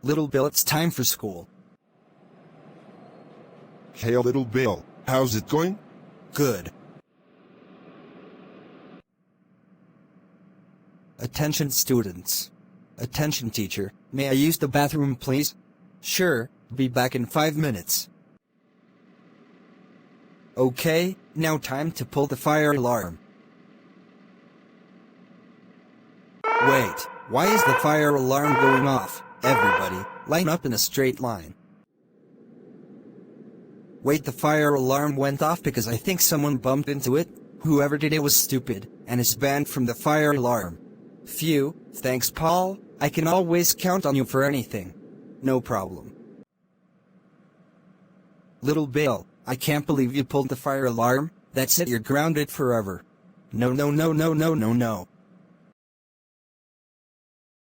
Little Bill, it's time for school. Hey, little Bill, how's it going? Good. Attention students. Attention teacher, may I use the bathroom please? Sure, be back in 5 minutes. Okay, now time to pull the fire alarm. Wait, why is the fire alarm going off? Everybody, line up in a straight line. Wait, the fire alarm went off because I think someone bumped into it? Whoever did it was stupid, and is banned from the fire alarm. Phew, thanks Paul, I can always count on you for anything. No problem. Little Bill, I can't believe you pulled the fire alarm. That's it, you're grounded forever. No.